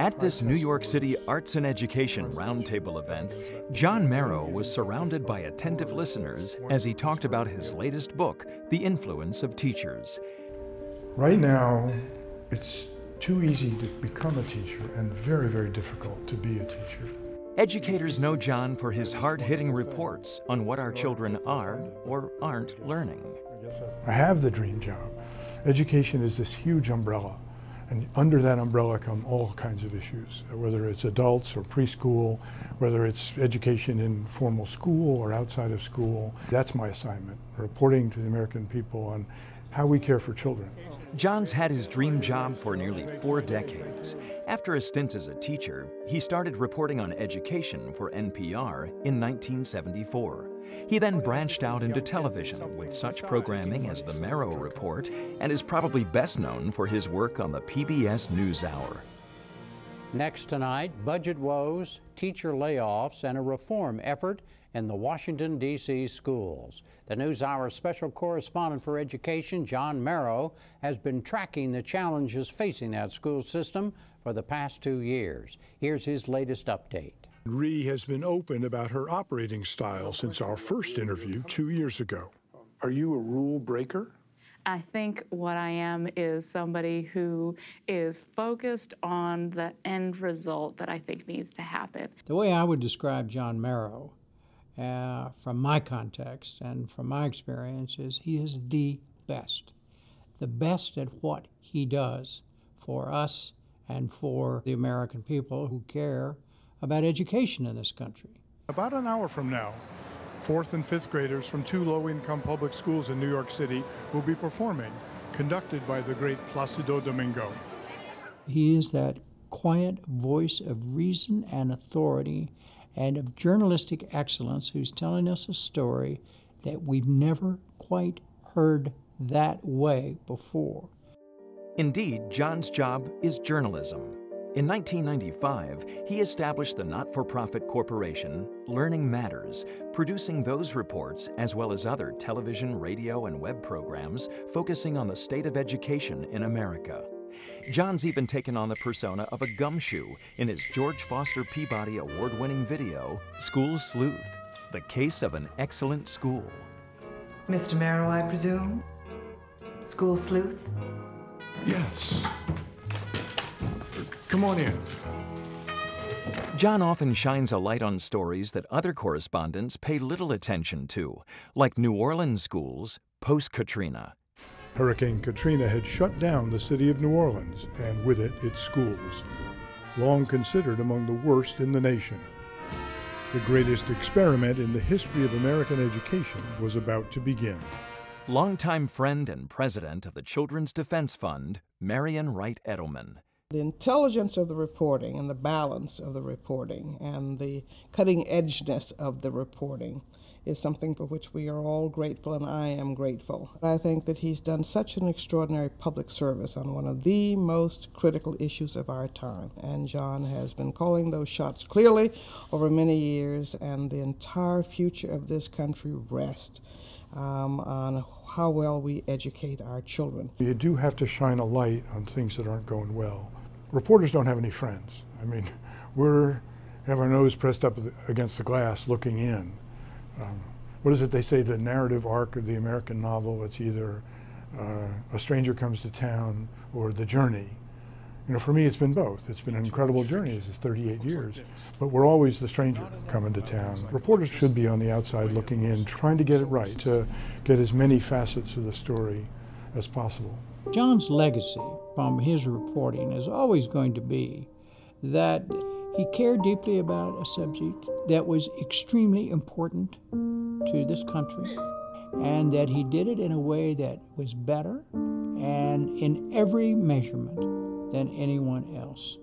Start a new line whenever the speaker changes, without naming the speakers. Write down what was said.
At this New York City Arts and Education Roundtable event, John Merrow was surrounded by attentive listeners as he talked about his latest book, The Influence of Teachers.
Right now, it's too easy to become a teacher and very, very difficult to be a teacher.
Educators know John for his hard-hitting reports on what our children are or aren't learning.
I have the dream job. Education is this huge umbrella, and under that umbrella come all kinds of issues, whether it's adults or preschool, whether it's education in formal school or outside of school. That's my assignment, reporting to the American people on how we care for children.
John's had his dream job for nearly 4 decades. After a stint as a teacher, he started reporting on education for NPR in 1974. He then branched out into television with such programming as The Merrow Report, and is probably best known for his work on the PBS NewsHour.
Next tonight, budget woes, teacher layoffs, and a reform effort in the Washington, D.C. schools. The NewsHour special correspondent for education, John Merrow, has been tracking the challenges facing that school system for the past 2 years. Here's his latest update.
Ree has been open about her operating style since our first interview 2 years ago. Are you a rule breaker?
I think what I am is somebody who is focused on the end result that I think needs to happen.
The way I would describe John Merrow, from my context and from my experience, is he is the best at what he does for us and for the American people who care about education in this country.
About an hour from now, 4th and 5th graders from 2 low-income public schools in New York City will be performing, conducted by the great Placido Domingo.
He is that quiet voice of reason and authority and of journalistic excellence who's telling us a story that we've never quite heard that way before.
Indeed, John's job is journalism. In 1995, he established the not-for-profit corporation Learning Matters, producing those reports as well as other television, radio, and web programs focusing on the state of education in America. John's even taken on the persona of a gumshoe in his George Foster Peabody award-winning video, School Sleuth, the case of an excellent school.
Mr. Merrow, I presume? School Sleuth?
Yes. Come on in.
John often shines a light on stories that other correspondents pay little attention to, like New Orleans schools post-Katrina.
Hurricane Katrina had shut down the city of New Orleans, and with it, its schools, long considered among the worst in the nation. The greatest experiment in the history of American education was about to begin.
Longtime friend and president of the Children's Defense Fund, Marian Wright Edelman.
The intelligence of the reporting and the balance of the reporting and the cutting-edgeness of the reporting is something for which we are all grateful, and I am grateful. I think that he's done such an extraordinary public service on one of the most critical issues of our time. And John has been calling those shots clearly over many years, and the entire future of this country rests on how well we educate our children.
You do have to shine a light on things that aren't going well. Reporters don't have any friends. I mean, we have our nose pressed up against the glass looking in. What is it they say, the narrative arc of the American novel? It's either A Stranger Comes to Town or The Journey. You know, for me, it's been both. It's been an incredible journey. This is 38 years. But we're always the stranger coming to town. Reporters should be on the outside looking in, trying to get it right, to get as many facets of the story as possible.
John's legacy from his reporting is always going to be that he cared deeply about a subject that was extremely important to this country, and that he did it in a way that was better and in every measurement than anyone else.